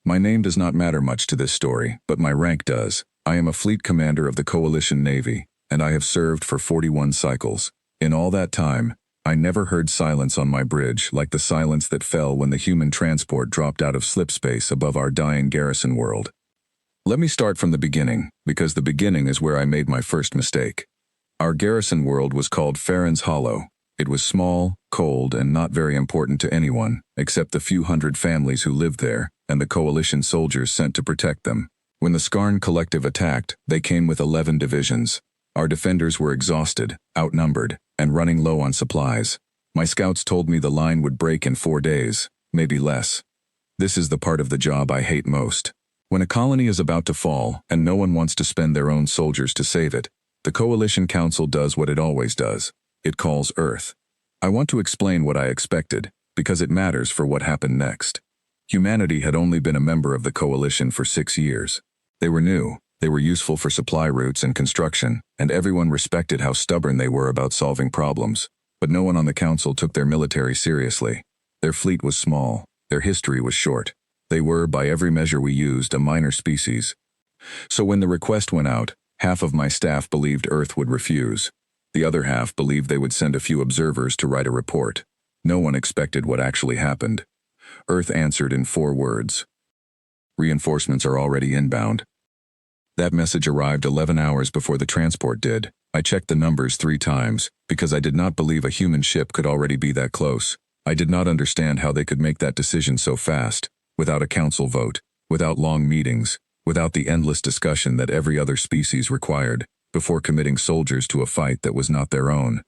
My name does not matter much to this story, but my rank does. I am a fleet commander of the Coalition Navy, and I have served for 41 cycles. In all that time, I never heard silence on my bridge like the silence that fell when the human transport dropped out of slipspace above our dying garrison world. Let me start from the beginning, because the beginning is where I made my first mistake. Our garrison world was called Farron's Hollow. It was small, cold, and not very important to anyone, except the few hundred families who lived there, and the Coalition soldiers sent to protect them. When the Skarn Collective attacked, they came with 11 divisions. Our defenders were exhausted, outnumbered, and running low on supplies. My scouts told me the line would break in 4 days, maybe less. This is the part of the job I hate most. When a colony is about to fall, and no one wants to spend their own soldiers to save it, the Coalition Council does what it always does. It calls Earth. I want to explain what I expected, because it matters for what happened next. Humanity had only been a member of the Coalition for 6 years. They were new, they were useful for supply routes and construction, and everyone respected how stubborn they were about solving problems. But no one on the Council took their military seriously. Their fleet was small, their history was short. They were, by every measure we used, a minor species. So when the request went out, half of my staff believed Earth would refuse. The other half believed they would send a few observers to write a report. No one expected what actually happened. Earth answered in 4 words. Reinforcements are already inbound. That message arrived 11 hours before the transport did. I checked the numbers 3 times, because I did not believe a human ship could already be that close. I did not understand how they could make that decision so fast, without a council vote, without long meetings, without the endless discussion that every other species required, before committing soldiers to a fight that was not their own.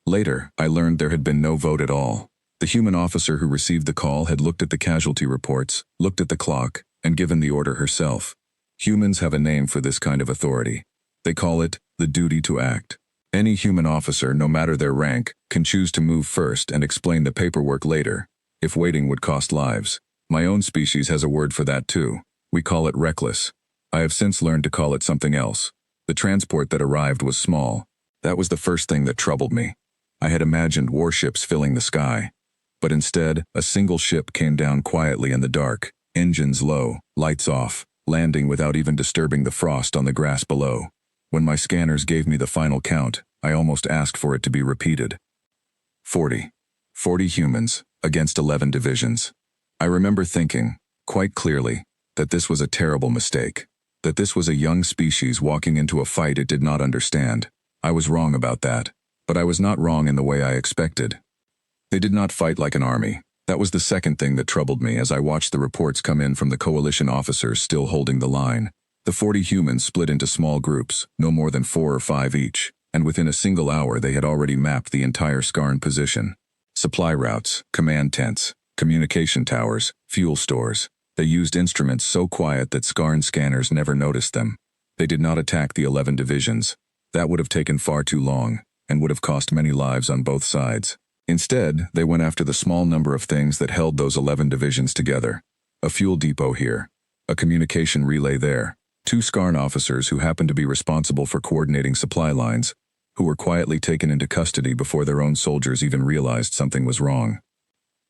Later, I learned there had been no vote at all. The human officer who received the call had looked at the casualty reports, looked at the clock, and given the order herself. Humans have a name for this kind of authority. They call it the duty to act. Any human officer, no matter their rank, can choose to move first and explain the paperwork later, if waiting would cost lives. My own species has a word for that too. We call it reckless. I have since learned to call it something else. The transport that arrived was small. That was the first thing that troubled me. I had imagined warships filling the sky. But instead, a single ship came down quietly in the dark, engines low, lights off, landing without even disturbing the frost on the grass below. When my scanners gave me the final count, I almost asked for it to be repeated. 40. 40 humans, against 11 divisions. I remember thinking, quite clearly, that this was a terrible mistake. That this was a young species walking into a fight it did not understand. I was wrong about that, but I was not wrong in the way I expected. They did not fight like an army. That was the second thing that troubled me as I watched the reports come in from the Coalition officers still holding the line. The 40 humans split into small groups, no more than 4 or 5 each, and within a single hour they had already mapped the entire Skarn position. Supply routes, command tents, communication towers, fuel stores. They used instruments so quiet that Skarn scanners never noticed them. They did not attack the 11 divisions. That would have taken far too long, and would have cost many lives on both sides. Instead, they went after the small number of things that held those 11 divisions together. A fuel depot here, a communication relay there, 2 Skarn officers who happened to be responsible for coordinating supply lines, who were quietly taken into custody before their own soldiers even realized something was wrong.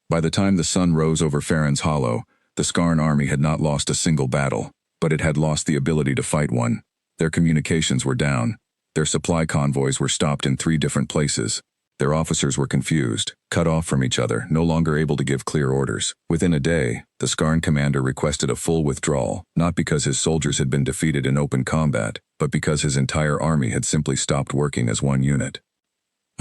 By the time the sun rose over Farron's Hollow, the Skarn army had not lost a single battle, but it had lost the ability to fight one. Their communications were down. Their supply convoys were stopped in 3 different places. Their officers were confused, cut off from each other, no longer able to give clear orders. Within a day, the Skarn commander requested a full withdrawal, not because his soldiers had been defeated in open combat, but because his entire army had simply stopped working as one unit.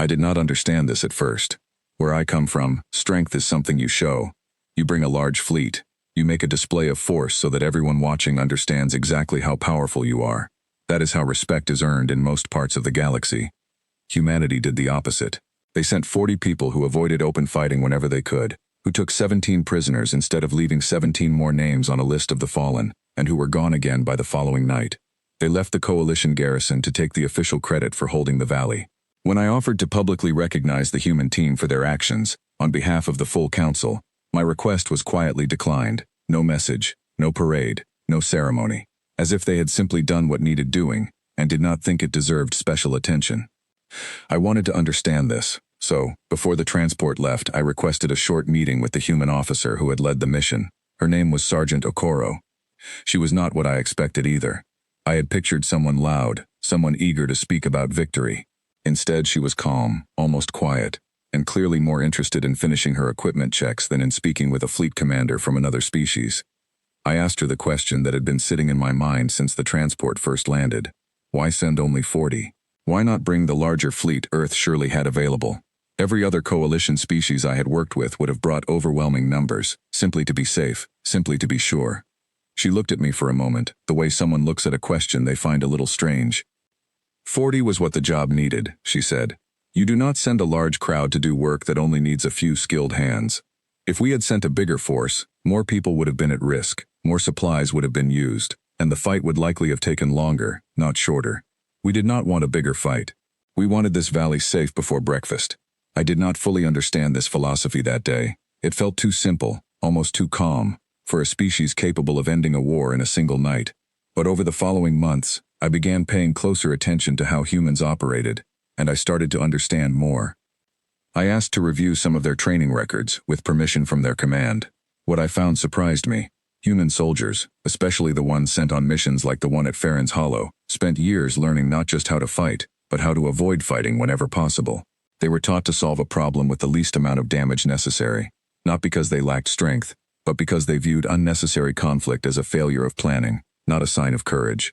I did not understand this at first. Where I come from, strength is something you show. You bring a large fleet. You make a display of force so that everyone watching understands exactly how powerful you are. That is how respect is earned in most parts of the galaxy. Humanity did the opposite. They sent 40 people who avoided open fighting whenever they could, who took 17 prisoners instead of leaving 17 more names on a list of the fallen, and who were gone again by the following night. They left the Coalition garrison to take the official credit for holding the valley. When I offered to publicly recognize the human team for their actions, on behalf of the full council, my request was quietly declined. No message, no parade, no ceremony. As if they had simply done what needed doing, and did not think it deserved special attention. I wanted to understand this, so, before the transport left, I requested a short meeting with the human officer who had led the mission. Her name was Sergeant Okoro. She was not what I expected either. I had pictured someone loud, someone eager to speak about victory. Instead, she was calm, almost quiet, and clearly more interested in finishing her equipment checks than in speaking with a fleet commander from another species. I asked her the question that had been sitting in my mind since the transport first landed. Why send only 40? Why not bring the larger fleet Earth surely had available? Every other coalition species I had worked with would have brought overwhelming numbers, simply to be safe, simply to be sure. She looked at me for a moment, the way someone looks at a question they find a little strange. 40 was what the job needed, she said. You do not send a large crowd to do work that only needs a few skilled hands. If we had sent a bigger force, more people would have been at risk, more supplies would have been used, and the fight would likely have taken longer, not shorter. We did not want a bigger fight. We wanted this valley safe before breakfast. I did not fully understand this philosophy that day. It felt too simple, almost too calm, for a species capable of ending a war in a single night. But over the following months, I began paying closer attention to how humans operated, and I started to understand more. I asked to review some of their training records, with permission from their command. What I found surprised me. Human soldiers, especially the ones sent on missions like the one at Farron's Hollow, spent years learning not just how to fight, but how to avoid fighting whenever possible. They were taught to solve a problem with the least amount of damage necessary, not because they lacked strength, but because they viewed unnecessary conflict as a failure of planning, not a sign of courage.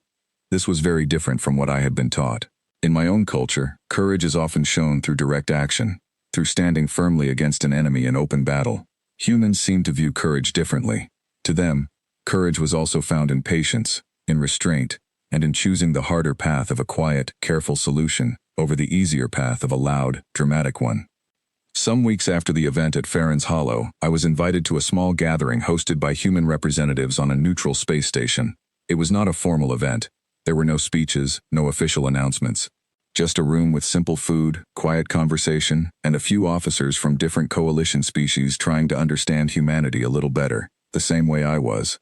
This was very different from what I had been taught. In my own culture, courage is often shown through direct action, through standing firmly against an enemy in open battle. Humans seem to view courage differently. To them, courage was also found in patience, in restraint, and in choosing the harder path of a quiet, careful solution over the easier path of a loud, dramatic one. Some weeks after the event at Farron's Hollow, I was invited to a small gathering hosted by human representatives on a neutral space station. It was not a formal event. There were no speeches, no official announcements. Just a room with simple food, quiet conversation, and a few officers from different coalition species trying to understand humanity a little better, the same way I was.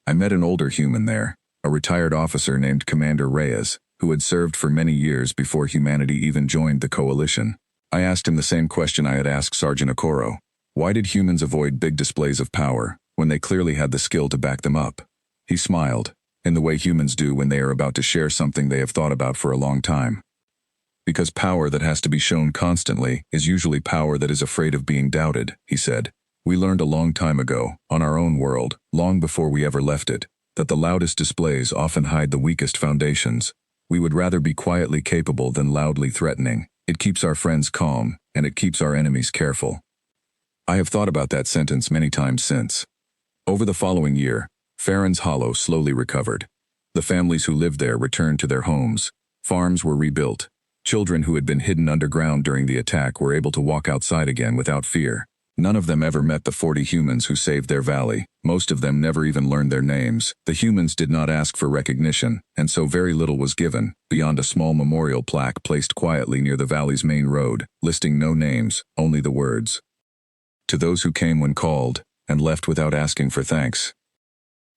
I met an older human there, a retired officer named Commander Reyes, who had served for many years before humanity even joined the coalition. I asked him the same question I had asked Sergeant Okoro. Why did humans avoid big displays of power, when they clearly had the skill to back them up? He smiled, in the way humans do when they are about to share something they have thought about for a long time. Because power that has to be shown constantly is usually power that is afraid of being doubted, he said. We learned a long time ago, on our own world, long before we ever left it, that the loudest displays often hide the weakest foundations. We would rather be quietly capable than loudly threatening. It keeps our friends calm, and it keeps our enemies careful. I have thought about that sentence many times since. Over the following year, Farron's Hollow slowly recovered. The families who lived there returned to their homes. Farms were rebuilt. Children who had been hidden underground during the attack were able to walk outside again without fear. None of them ever met the 40 humans who saved their valley. Most of them never even learned their names. The humans did not ask for recognition, and so very little was given, beyond a small memorial plaque placed quietly near the valley's main road, listing no names, only the words. To those who came when called, and left without asking for thanks.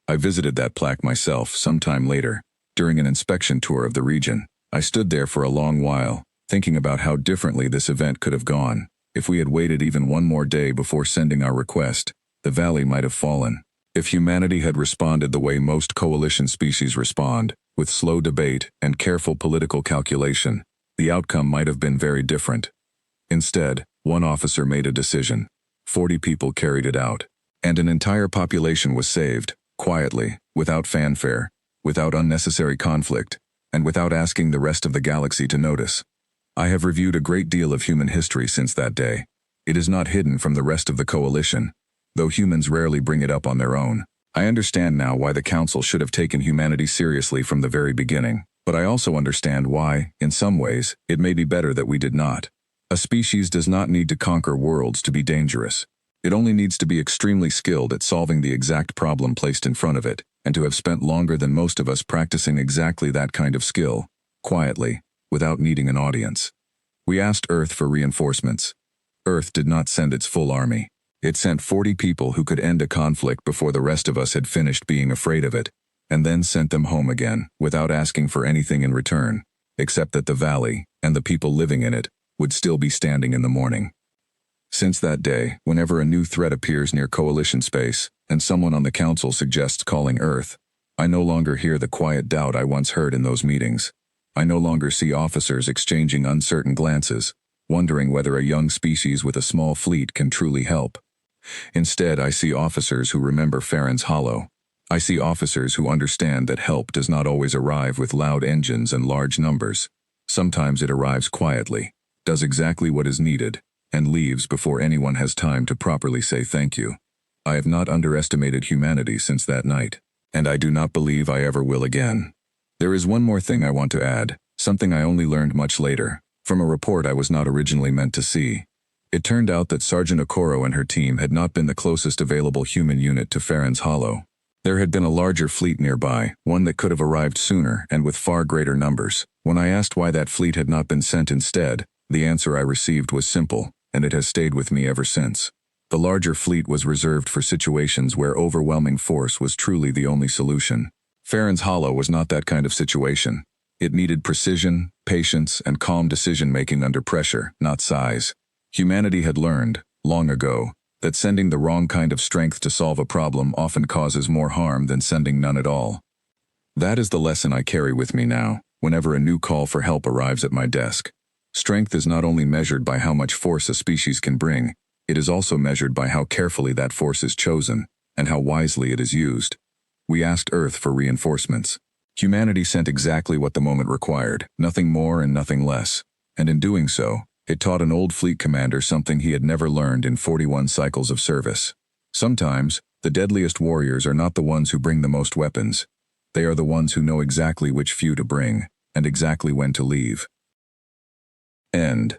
I visited that plaque myself sometime later, during an inspection tour of the region. I stood there for a long while, thinking about how differently this event could have gone. If we had waited even one more day before sending our request, the valley might have fallen. If humanity had responded the way most coalition species respond, with slow debate and careful political calculation, the outcome might have been very different. Instead, one officer made a decision. 40 people carried it out. And an entire population was saved, quietly, without fanfare, without unnecessary conflict, and without asking the rest of the galaxy to notice. I have reviewed a great deal of human history since that day. It is not hidden from the rest of the coalition, though humans rarely bring it up on their own. I understand now why the Council should have taken humanity seriously from the very beginning, but I also understand why, in some ways, it may be better that we did not. A species does not need to conquer worlds to be dangerous. It only needs to be extremely skilled at solving the exact problem placed in front of it, and to have spent longer than most of us practicing exactly that kind of skill, quietly, without needing an audience. We asked Earth for reinforcements. Earth did not send its full army. It sent 40 people who could end a conflict before the rest of us had finished being afraid of it, and then sent them home again, without asking for anything in return, except that the valley, and the people living in it, would still be standing in the morning. Since that day, whenever a new threat appears near coalition space, and someone on the council suggests calling Earth. I no longer hear the quiet doubt I once heard in those meetings. I no longer see officers exchanging uncertain glances, wondering whether a young species with a small fleet can truly help. Instead, I see officers who remember Farron's Hollow. I see officers who understand that help does not always arrive with loud engines and large numbers. Sometimes it arrives quietly, does exactly what is needed, and leaves before anyone has time to properly say thank you. I have not underestimated humanity since that night, and I do not believe I ever will again. There is one more thing I want to add, something I only learned much later, from a report I was not originally meant to see. It turned out that Sergeant Okoro and her team had not been the closest available human unit to Farron's Hollow. There had been a larger fleet nearby, one that could have arrived sooner and with far greater numbers. When I asked why that fleet had not been sent instead, the answer I received was simple, and it has stayed with me ever since. The larger fleet was reserved for situations where overwhelming force was truly the only solution. Farron's Hollow was not that kind of situation. It needed precision, patience, and calm decision-making under pressure, not size. Humanity had learned, long ago, that sending the wrong kind of strength to solve a problem often causes more harm than sending none at all. That is the lesson I carry with me now, whenever a new call for help arrives at my desk. Strength is not only measured by how much force a species can bring, it is also measured by how carefully that force is chosen, and how wisely it is used. We asked Earth for reinforcements. Humanity sent exactly what the moment required, nothing more and nothing less. And in doing so, it taught an old fleet commander something he had never learned in 41 cycles of service. Sometimes, the deadliest warriors are not the ones who bring the most weapons. They are the ones who know exactly which few to bring, and exactly when to leave. End.